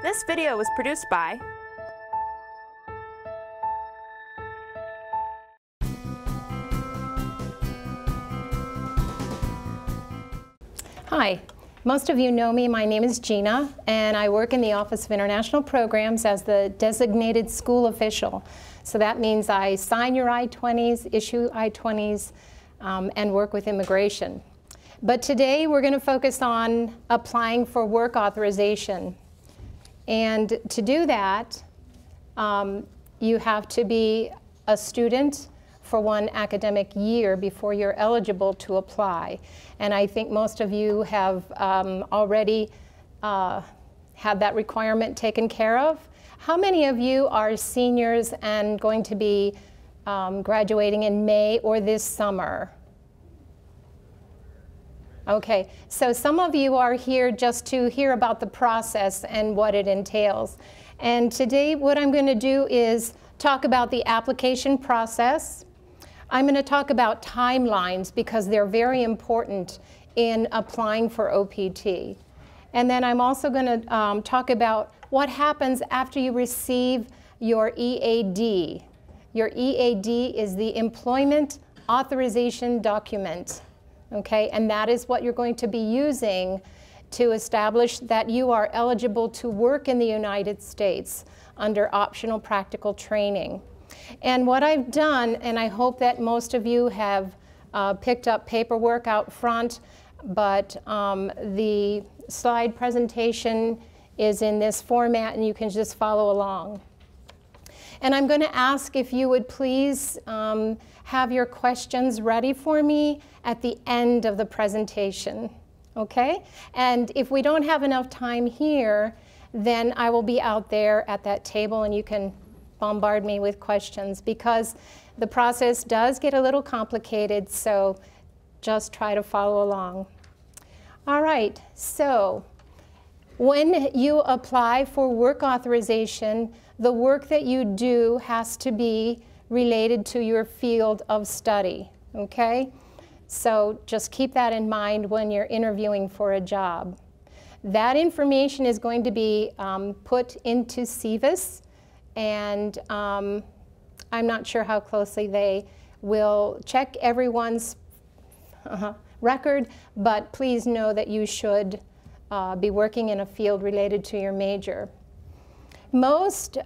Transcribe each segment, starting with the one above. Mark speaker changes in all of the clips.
Speaker 1: This video was produced by
Speaker 2: Hi, most of you know me. My name is Gina, and I work in the Office of International Programs as the designated school official. So that means I sign your I-20s, issue I-20s, and work with immigration. But today we're going to focus on applying for work authorization. And to do that, you have to be a student for one academic year before you're eligible to apply. And I think most of you have already had that requirement taken care of. How many of you are seniors and going to be graduating in May or this summer? Okay, so some of you are here just to hear about the process and what it entails. And today what I'm going to do is talk about the application process. I'm going to talk about timelines because they're very important in applying for OPT. And then I'm also going to talk about what happens after you receive your EAD. Your EAD is the Employment Authorization Document, okay? And that is what you're going to be using to establish that you are eligible to work in the United States under optional practical training. And what I've done, and I hope that most of you have picked up paperwork out front, but the slide presentation is in this format and you can just follow along. And I'm going to ask if you would please have your questions ready for me at the end of the presentation, okay? And if we don't have enough time here, then I will be out there at that table and you can bombard me with questions because the process does get a little complicated, so just try to follow along. All right, so when you apply for work authorization, the work that you do has to be related to your field of study, okay? So just keep that in mind when you're interviewing for a job. That information is going to be put into SEVIS, and I'm not sure how closely they will check everyone's record, but please know that you should be working in a field related to your major. Most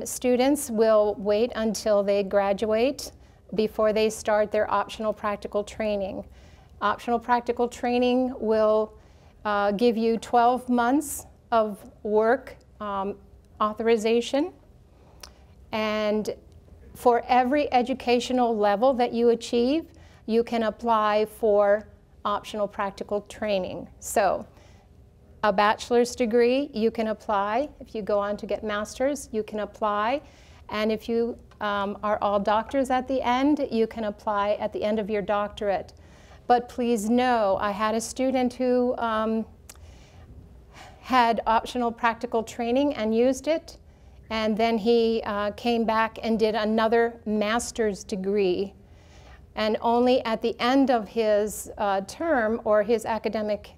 Speaker 2: students will wait until they graduate before they start their optional practical training. Optional practical training will give you 12 months of work authorization. And for every educational level that you achieve, you can apply for optional practical training. So a bachelor's degree, you can apply. If you go on to get master's, you can apply. And if you are all doctors at the end, you can apply at the end of your doctorate. But please know, I had a student who had optional practical training and used it, and then he came back and did another master's degree. And only at the end of his term or his academic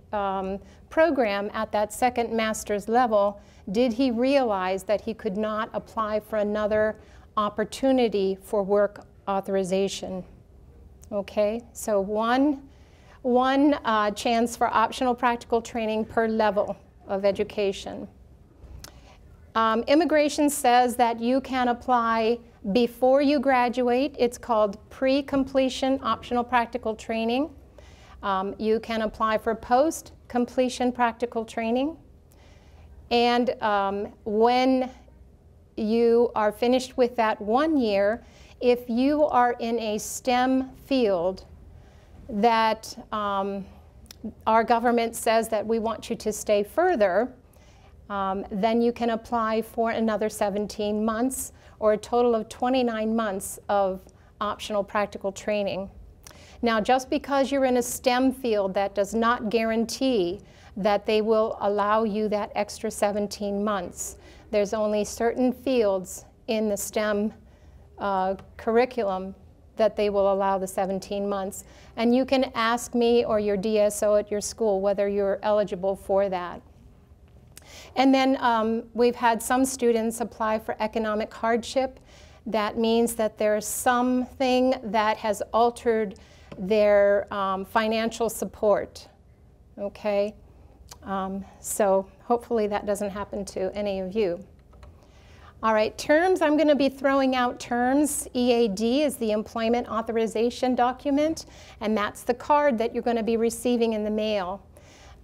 Speaker 2: program at that second master's level did he realize that he could not apply for another opportunity for work authorization. Okay, so one chance for optional practical training per level of education. Immigration says that you can apply before you graduate. It's called pre-completion optional practical training. You can apply for post-completion practical training. And when you are finished with that 1 year, if you are in a STEM field that our government says that we want you to stay further, then you can apply for another 17 months or a total of 29 months of optional practical training. Now, just because you're in a STEM field, that does not guarantee that they will allow you that extra 17 months. There's only certain fields in the STEM curriculum that they will allow the 17 months. And you can ask me or your DSO at your school whether you're eligible for that. And then we've had some students apply for economic hardship. That means that there's something that has altered their financial support, okay? So hopefully that doesn't happen to any of you. All right, terms, I'm going to be throwing out terms. EAD is the Employment Authorization Document, and that's the card that you're going to be receiving in the mail.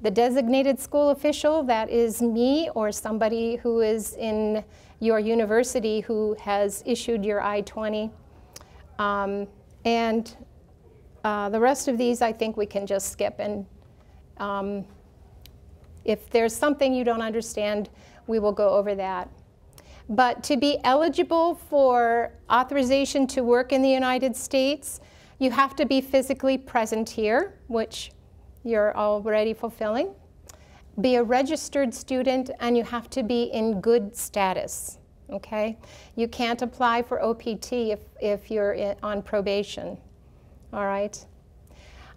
Speaker 2: The designated school official, that is me or somebody who is in your university who has issued your I-20. The rest of these I think we can just skip, and if there's something you don't understand, we will go over that. But to be eligible for authorization to work in the United States, you have to be physically present here, which you're already fulfilling. Be a registered student, and you have to be in good status, okay? You can't apply for OPT if you're on probation, all right?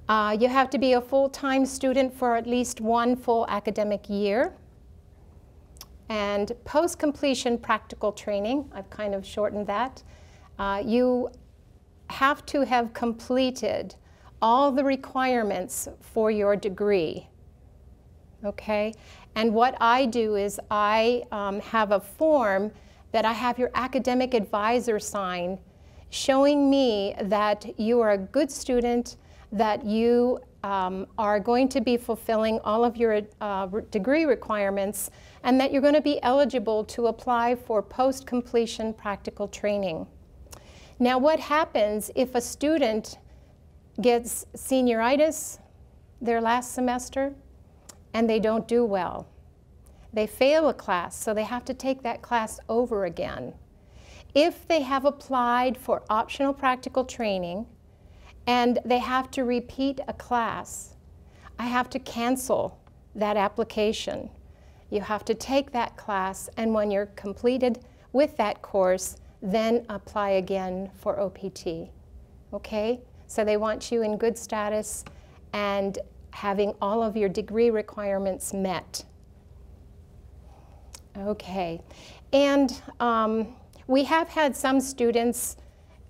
Speaker 2: You have to be a full-time student for at least 1 full academic year. And post-completion practical training, I've kind of shortened that. You have to have completed all the requirements for your degree, okay? And what I do is I have a form that I have your academic advisor sign showing me that you are a good student, that you are going to be fulfilling all of your degree requirements, and that you're going to be eligible to apply for post-completion practical training. Now, what happens if a student gets senioritis their last semester and they don't do well? They fail a class, so they have to take that class over again. If they have applied for optional practical training and they have to repeat a class, I have to cancel that application. You have to take that class, and when you're completed with that course, then apply again for OPT, okay? So they want you in good status and having all of your degree requirements met. Okay, and we have had some students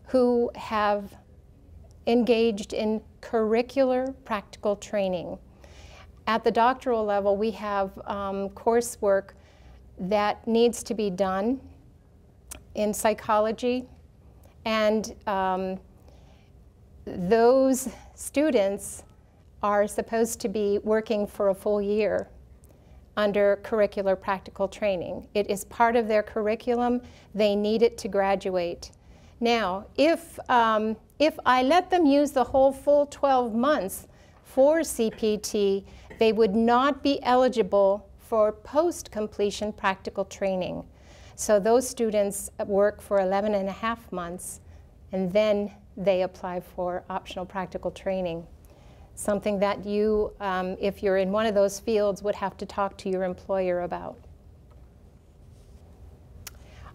Speaker 2: who have engaged in curricular practical training. At the doctoral level, we have coursework that needs to be done in psychology, and those students are supposed to be working for a full year under curricular practical training. It is part of their curriculum. They need it to graduate. Now, if I let them use the whole full 12 months for CPT, they would not be eligible for post-completion practical training. So those students work for 11.5 months, and then they apply for optional practical training. Something that you, if you're in one of those fields, would have to talk to your employer about.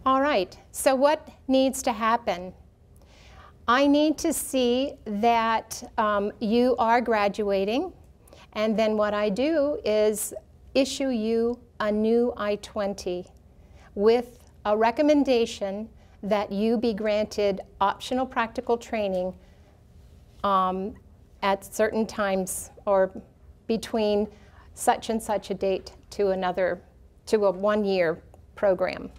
Speaker 2: All right, so what needs to happen? I need to see that you are graduating, and then what I do is issue you a new I-20 with a recommendation that you be granted optional practical training at certain times or between such and such a date to a 1-year program.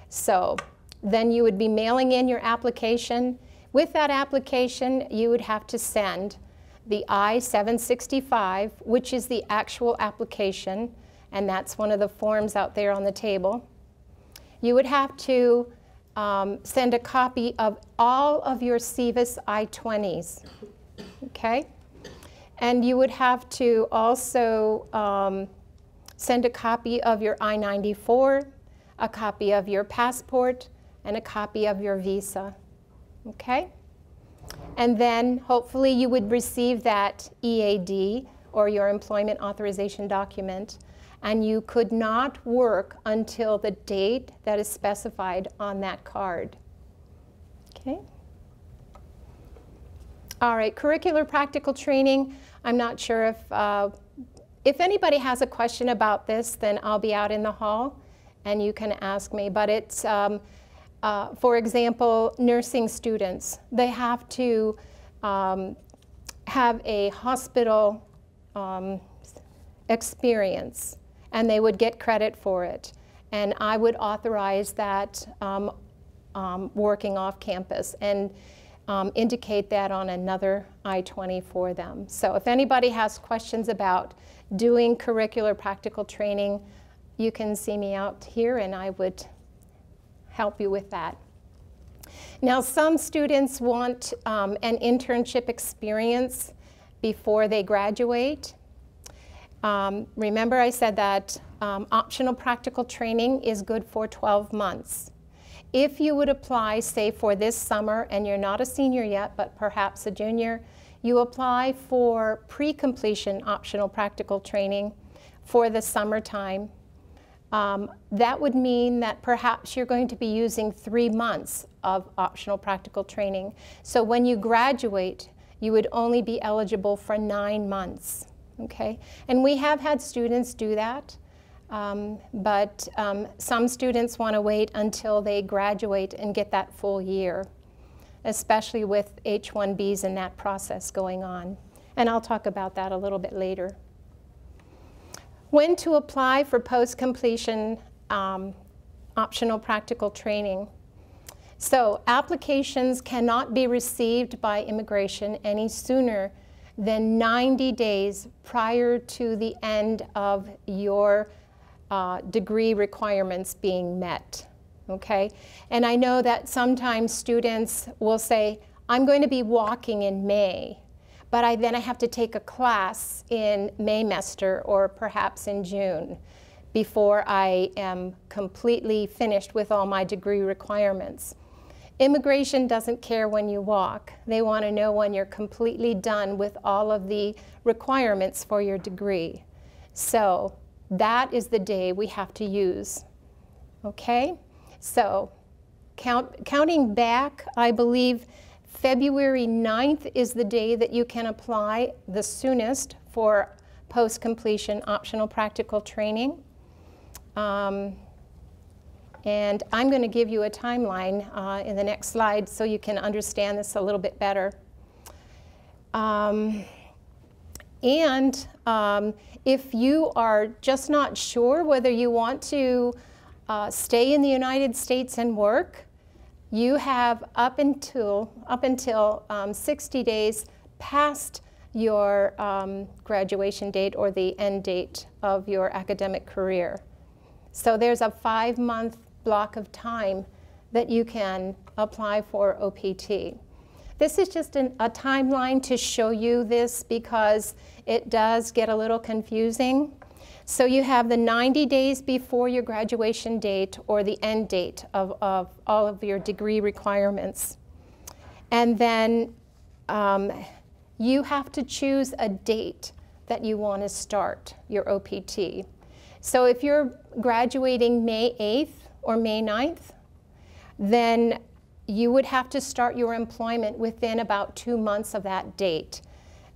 Speaker 2: So then you would be mailing in your application. With that application, you would have to send the I-765, which is the actual application, and that's one of the forms out there on the table. You would have to send a copy of all of your SEVIS I-20s, okay? And you would have to also send a copy of your I-94, a copy of your passport, and a copy of your visa, okay? And then hopefully you would receive that EAD, or your employment authorization document, and you could not work until the date that is specified on that card, okay? All right, curricular practical training. I'm not sure if if anybody has a question about this, then I'll be out in the hall and you can ask me. But it's, for example, nursing students, they have to have a hospital experience, and they would get credit for it. And I would authorize that working off campus and indicate that on another I-20 for them. So if anybody has questions about doing curricular practical training, you can see me out here and I would help you with that. Now, some students want an internship experience before they graduate. Remember I said that optional practical training is good for 12 months. If you would apply, say, for this summer, and you're not a senior yet, but perhaps a junior, you apply for pre-completion optional practical training for the summertime. That would mean that perhaps you're going to be using 3 months of optional practical training. So when you graduate, you would only be eligible for 9 months, okay? And we have had students do that. But some students want to wait until they graduate and get that full year, especially with H-1Bs and that process going on. And I'll talk about that a little bit later. When to apply for post-completion optional practical training. So applications cannot be received by immigration any sooner than 90 days prior to the end of your degree requirements being met, okay? And I know that sometimes students will say, I'm going to be walking in May, but then I have to take a class in Maymester or perhaps in June before I am completely finished with all my degree requirements. Immigration doesn't care when you walk. They want to know when you're completely done with all of the requirements for your degree. So that is the day we have to use, okay? So counting back, I believe February 9th is the day that you can apply the soonest for post-completion optional practical training. And I'm going to give you a timeline in the next slide so you can understand this a little bit better. If you are just not sure whether you want to stay in the United States and work, you have up until 60 days past your graduation date or the end date of your academic career. So there's a 5-month block of time that you can apply for OPT. This is just a timeline to show you this because it does get a little confusing. So you have the 90 days before your graduation date or the end date of all of your degree requirements. And then you have to choose a date that you want to start your OPT. So if you're graduating May 8th or May 9th, then you would have to start your employment within about 2 months of that date.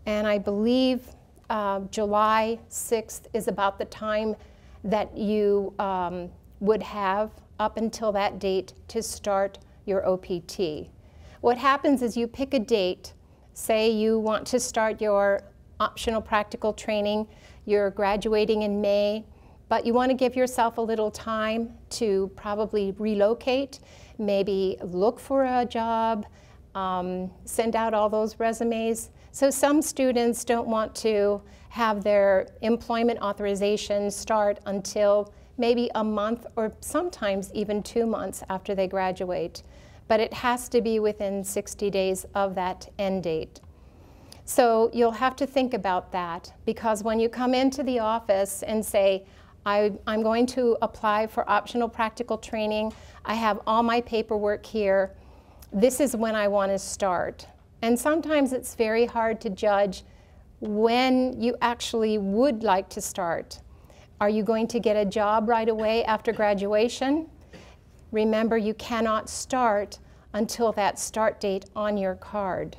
Speaker 2: And I believe July 6th is about the time that you would have up until that date to start your OPT. What happens is you pick a date. Say you want to start your optional practical training, you're graduating in May, but you want to give yourself a little time to probably relocate, maybe look for a job, send out all those resumes. So some students don't want to have their employment authorization start until maybe a month or sometimes even 2 months after they graduate. But it has to be within 60 days of that end date. So you'll have to think about that, because when you come into the office and say, I'm going to apply for optional practical training, I have all my paperwork here, this is when I want to start. And sometimes it's very hard to judge when you actually would like to start. Are you going to get a job right away after graduation? Remember, you cannot start until that start date on your card.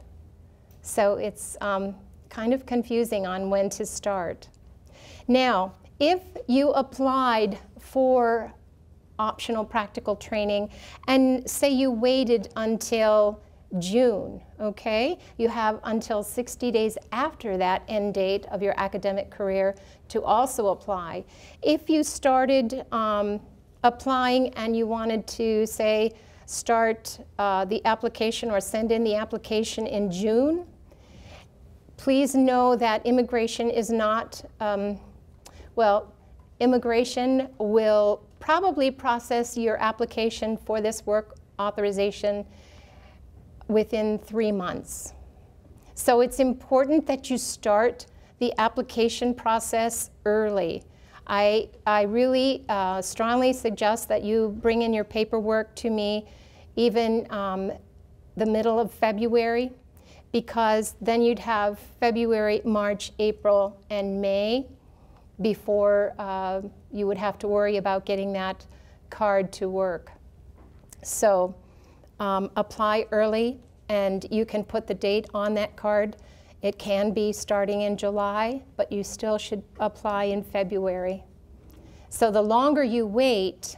Speaker 2: So it's kind of confusing on when to start. Now, if you applied for optional practical training and say you waited until June, okay? You have until 60 days after that end date of your academic career to also apply. If you started applying and you wanted to, say, start the application or send in the application in June, please know that immigration is not, well, immigration will probably process your application for this work authorization within 3 months. So it's important that you start the application process early. I really strongly suggest that you bring in your paperwork to me even the middle of February, because then you'd have February, March, April, and May before you would have to worry about getting that card to work. So apply early, and you can put the date on that card. It can be starting in July, but you still should apply in February. So the longer you wait,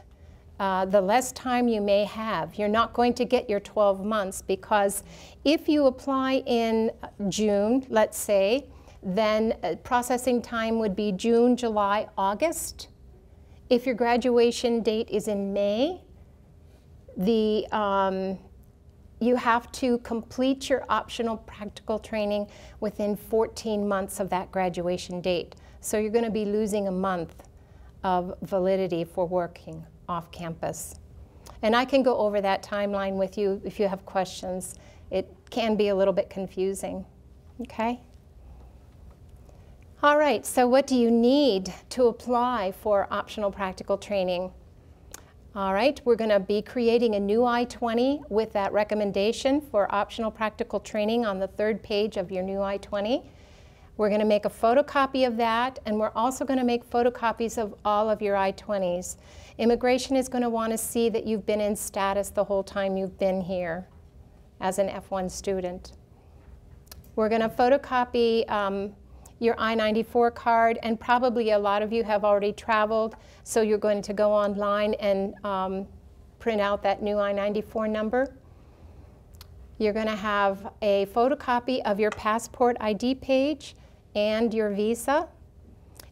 Speaker 2: the less time you may have. You're not going to get your 12 months, because if you apply in June, let's say, then processing time would be June, July, August. If your graduation date is in May, you have to complete your optional practical training within 14 months of that graduation date. So you're going to be losing a month of validity for working off campus. And I can go over that timeline with you if you have questions. It can be a little bit confusing, okay? All right, so what do you need to apply for optional practical training? All right, we're going to be creating a new I-20 with that recommendation for optional practical training on the 3rd page of your new I-20. We're going to make a photocopy of that, and we're also going to make photocopies of all of your I-20s. Immigration is going to want to see that you've been in status the whole time you've been here as an F1 student. We're going to photocopy your I-94 card, and probably a lot of you have already traveled, so you're going to go online and print out that new I-94 number. You're going to have a photocopy of your passport ID page and your visa,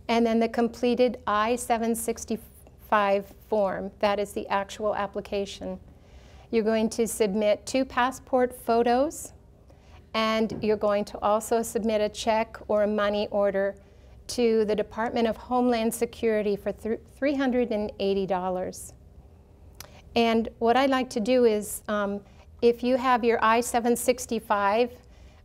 Speaker 2: and then the completed I-765 form. That is the actual application. You're going to submit 2 passport photos, and you're going to also submit a check or a money order to the Department of Homeland Security for $380. And what I'd like to do is, if you have your I-765,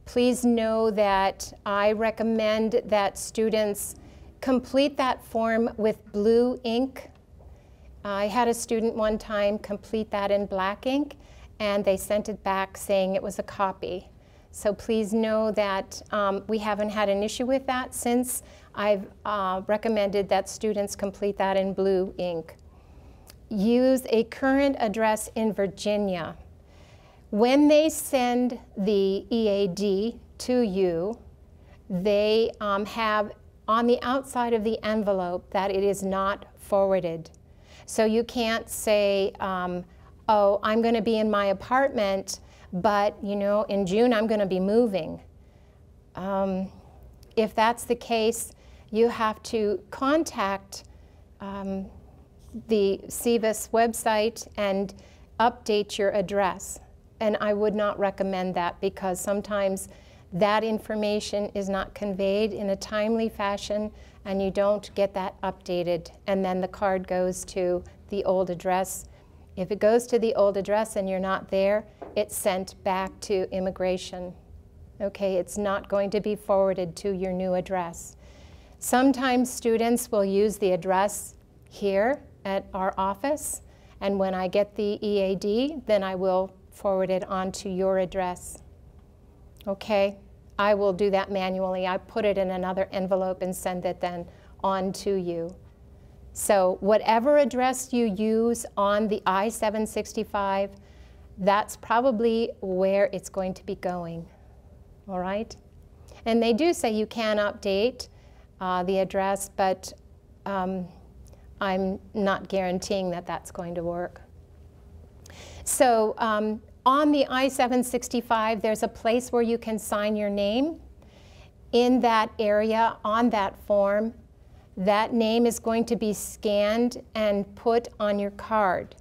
Speaker 2: please know that I recommend that students complete that form with blue ink. I had a student one time complete that in black ink, and they sent it back saying it was a copy. So please know that we haven't had an issue with that since I've recommended that students complete that in blue ink. Use a current address in Virginia. When they send the EAD to you, they have on the outside of the envelope that it is not forwarded. So you can't say, oh, I'm going to be in my apartment, but you know, in June I'm going to be moving. If that's the case, you have to contact the CVIS website and update your address. And I would not recommend that, because sometimes that information is not conveyed in a timely fashion and you don't get that updated, and then the card goes to the old address. If it goes to the old address and you're not there, it's sent back to immigration. Okay, it's not going to be forwarded to your new address. Sometimes students will use the address here at our office, and when I get the EAD, then I will forward it on to your address. Okay, I will do that manually. I put it in another envelope and send it then on to you. So whatever address you use on the I-765, that's probably where it's going to be going, all right? And they do say you can update the address, but I'm not guaranteeing that that's going to work. So on the I-765, there's a place where you can sign your name. In that area, on that form, that name is going to be scanned and put on your card.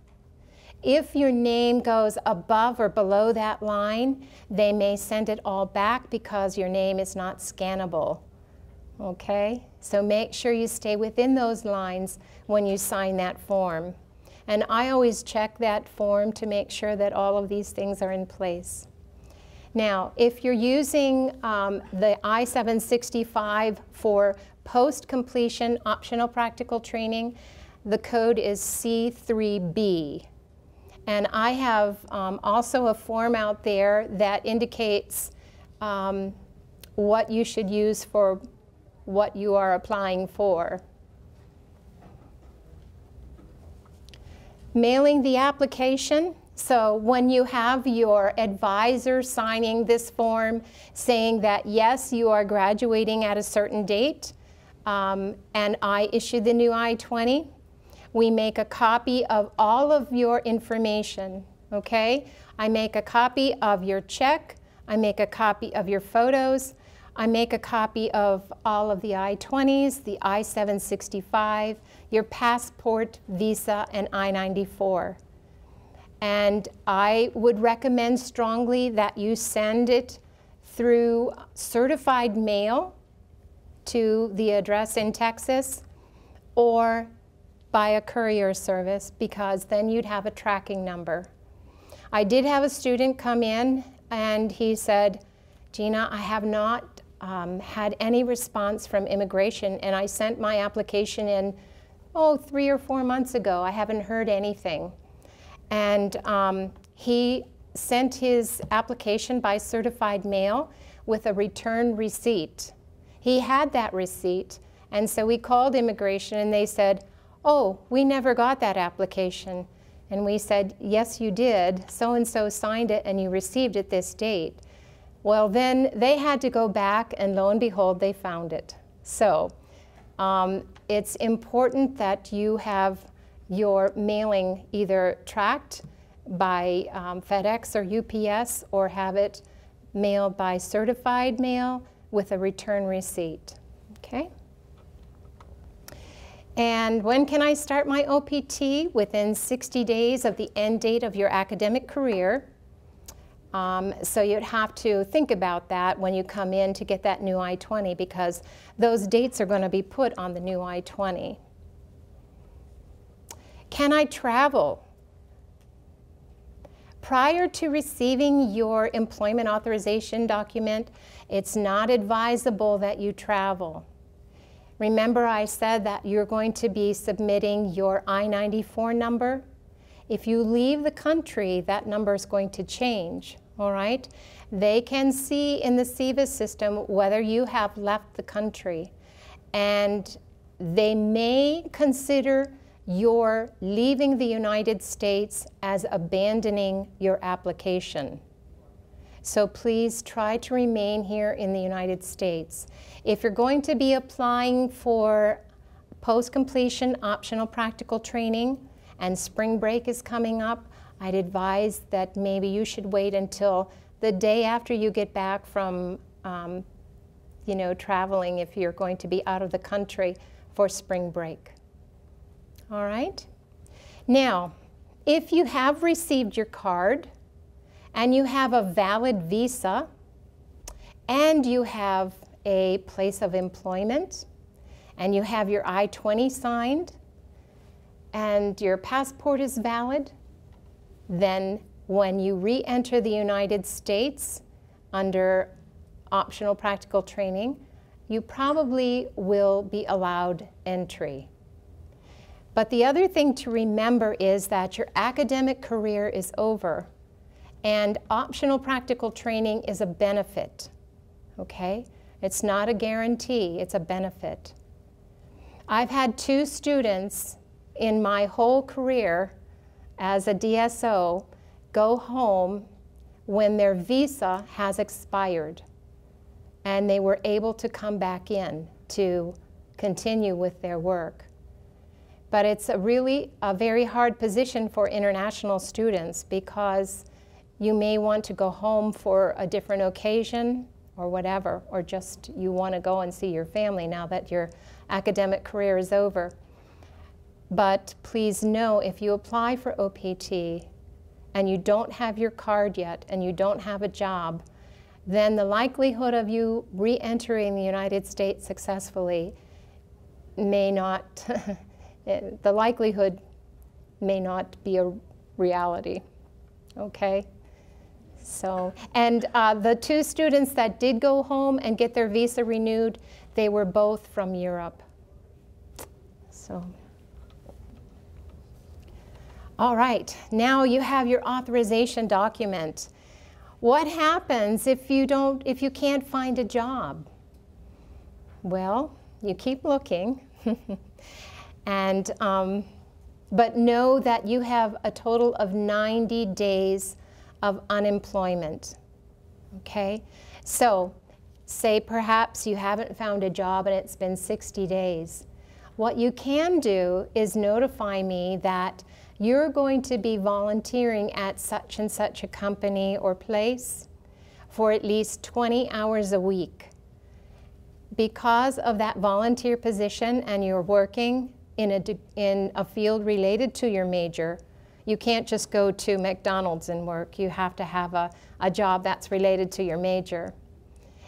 Speaker 2: If your name goes above or below that line, they may send it all back because your name is not scannable. Okay? So make sure you stay within those lines when you sign that form. And I always check that form to make sure that all of these things are in place. Now, if you're using the I-765 for post-completion optional practical training, the code is C3B. And I have also a form out there that indicates what you should use for what you are applying for. Mailing the application. So when you have your advisor signing this form saying that yes, you are graduating at a certain date, and I issue the new I-20, we make a copy of all of your information, okay? I make a copy of your check, I make a copy of your photos, I make a copy of all of the I-20s, the I-765, your passport, visa, and I-94. And I would recommend strongly that you send it through certified mail to the address in Texas or by a courier service, because then you'd have a tracking number. I did have a student come in and he said, Gina, I have not had any response from immigration, and I sent my application in, 3 or 4 months ago. I haven't heard anything. And he sent his application by certified mail with a return receipt. He had that receipt, and so we called immigration and they said, oh, we never got that application. And we said, yes, you did. So-and-so signed it and you received it this date. Well, then they had to go back and lo and behold, they found it. So it's important that you have your mailing either tracked by FedEx or UPS or have it mailed by certified mail with a return receipt, okay? And when can I start my OPT? Within 60 days of the end date of your academic career. So you'd have to think about that when you come in to get that new I-20, because those dates are going to be put on the new I-20. Can I travel? Prior to receiving your employment authorization document, it's not advisable that you travel. Remember I said that you're going to be submitting your I-94 number? If you leave the country, that number is going to change, all right? They can see in the SEVIS system whether you have left the country, and they may consider your leaving the United States as abandoning your application. So please try to remain here in the United States. If you're going to be applying for post-completion optional practical training and spring break is coming up, I'd advise that maybe you should wait until the day after you get back from traveling, if you're going to be out of the country for spring break. All right? Now, if you have received your card and you have a valid visa and you have a place of employment and you have your I-20 signed and your passport is valid, then when you re-enter the United States under optional practical training, you probably will be allowed entry. But the other thing to remember is that your academic career is over, and optional practical training is a benefit, okay? It's not a guarantee, it's a benefit. I've had 2 students in my whole career as a DSO go home when their visa has expired, and they were able to come back in to continue with their work. But it's a very hard position for international students because you may want to go home for a different occasion or whatever, or just you want to go and see your family now that your academic career is over. But please know, if you apply for OPT and you don't have your card yet and you don't have a job, then the likelihood of you re-entering the United States successfully may not, the likelihood may not be a reality, okay? So, and the two students that did go home and get their visa renewed, they were both from Europe. So, all right, now you have your authorization document. What happens if you can't find a job? Well, you keep looking, and but know that you have a total of 90 days of unemployment. Okay, so say perhaps you haven't found a job and it's been 60 days. What you can do is notify me that you're going to be volunteering at such and such a company or place for at least 20 hours a week. Because of that volunteer position and you're working in a field related to your major, you can't just go to McDonald's and work. You have to have a job that's related to your major.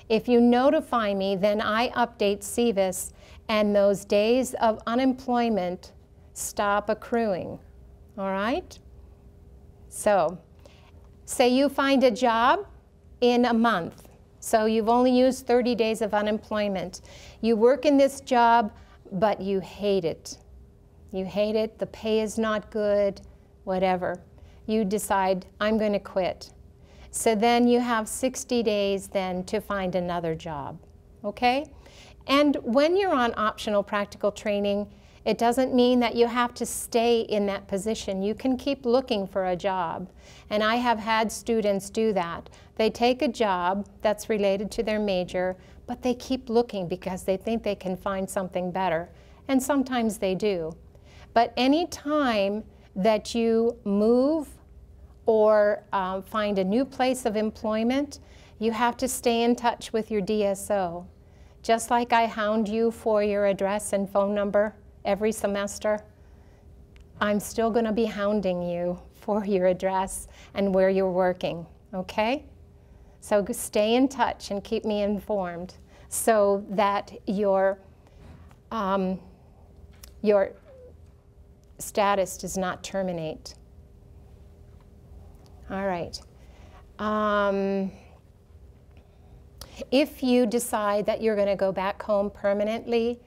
Speaker 2: If you notify me, then I update CVIS and those days of unemployment stop accruing. All right? So, say you find a job in a month. So you've only used 30 days of unemployment. You work in this job, but you hate it. You hate it, the pay is not good, whatever. You decide, I'm going to quit. So then you have 60 days then to find another job, okay? And when you're on optional practical training, it doesn't mean that you have to stay in that position. You can keep looking for a job. And I have had students do that. They take a job that's related to their major, but they keep looking because they think they can find something better. And sometimes they do. But any time that you move or find a new place of employment, you have to stay in touch with your DSO. Just like I hound you for your address and phone number every semester, I'm still going to be hounding you for your address and where you're working, okay? So stay in touch and keep me informed so that your status does not terminate. All right. If you decide that you're going to go back home permanently,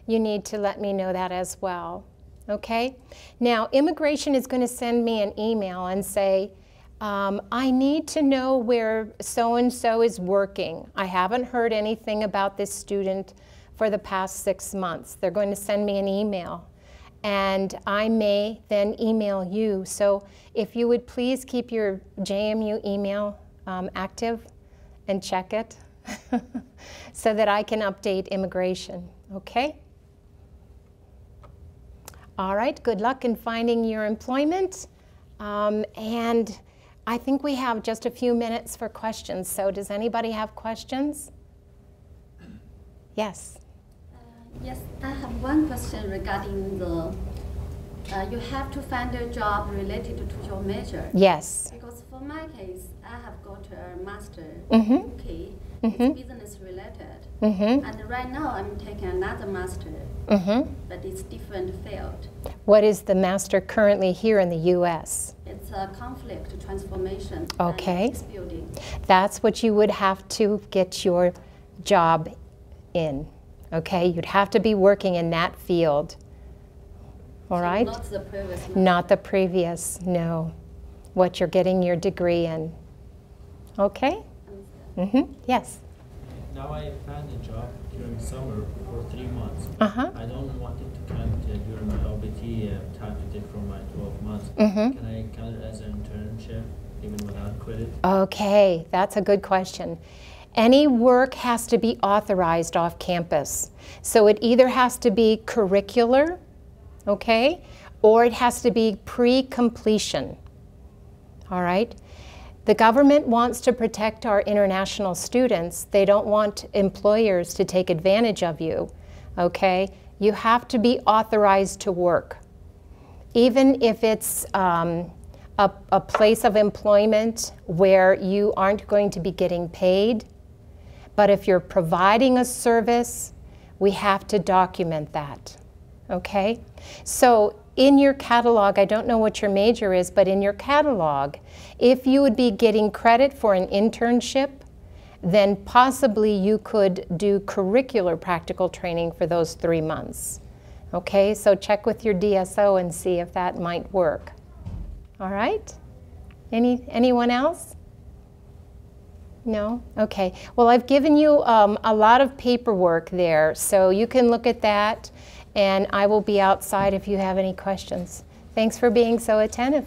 Speaker 2: you need to let me know that as well, okay? Now, immigration is going to send me an email and say, I need to know where so-and-so is working. I haven't heard anything about this student for the past 6 months. They're going to send me an email, and I may then email you. So if you would please keep your JMU email active and check it so that I can update immigration, okay? All right, good luck in finding your employment. And I think we have just a few minutes for questions. So does anybody have questions? Yes.
Speaker 1: Yes, I have one question regarding the, you have to find a job related to your major.
Speaker 2: Yes.
Speaker 1: Because for my case, I have got a master
Speaker 2: Mm-hmm.
Speaker 1: in UK. It's business related.
Speaker 2: Mm-hmm.
Speaker 1: And right now I'm taking another master,
Speaker 2: Mm-hmm.
Speaker 1: but it's different field.
Speaker 2: What is the master currently here in the U.S.?
Speaker 1: It's a conflict transformation
Speaker 2: Okay.
Speaker 1: and peace building.
Speaker 2: That's what you would have to get your job in, okay? You'd have to be working in that field, all right?
Speaker 1: Not the previous master.
Speaker 2: Not the previous, no. What you're getting your degree in, okay? Mm-hmm. Yes.
Speaker 3: Now I found a job during summer for 3 months.
Speaker 2: Uh-huh.
Speaker 3: I don't want it to count during my OPT time I did for my 12 months.
Speaker 2: Mm-hmm.
Speaker 3: Can I count it as an internship even without credit?
Speaker 2: Okay, that's a good question. Any work has to be authorized off campus. So it either has to be curricular, okay, or it has to be pre-completion, all right? The government wants to protect our international students. They don't want employers to take advantage of you, okay? You have to be authorized to work. Even if it's a place of employment where you aren't going to be getting paid, but if you're providing a service, we have to document that, okay? So in your catalog, I don't know what your major is, but in your catalog, if you would be getting credit for an internship, then possibly you could do curricular practical training for those 3 months. Okay, so check with your DSO and see if that might work. All right? Anyone else? No? Okay. Well, I've given you a lot of paperwork there, so you can look at that, and I will be outside if you have any questions. Thanks for being so attentive.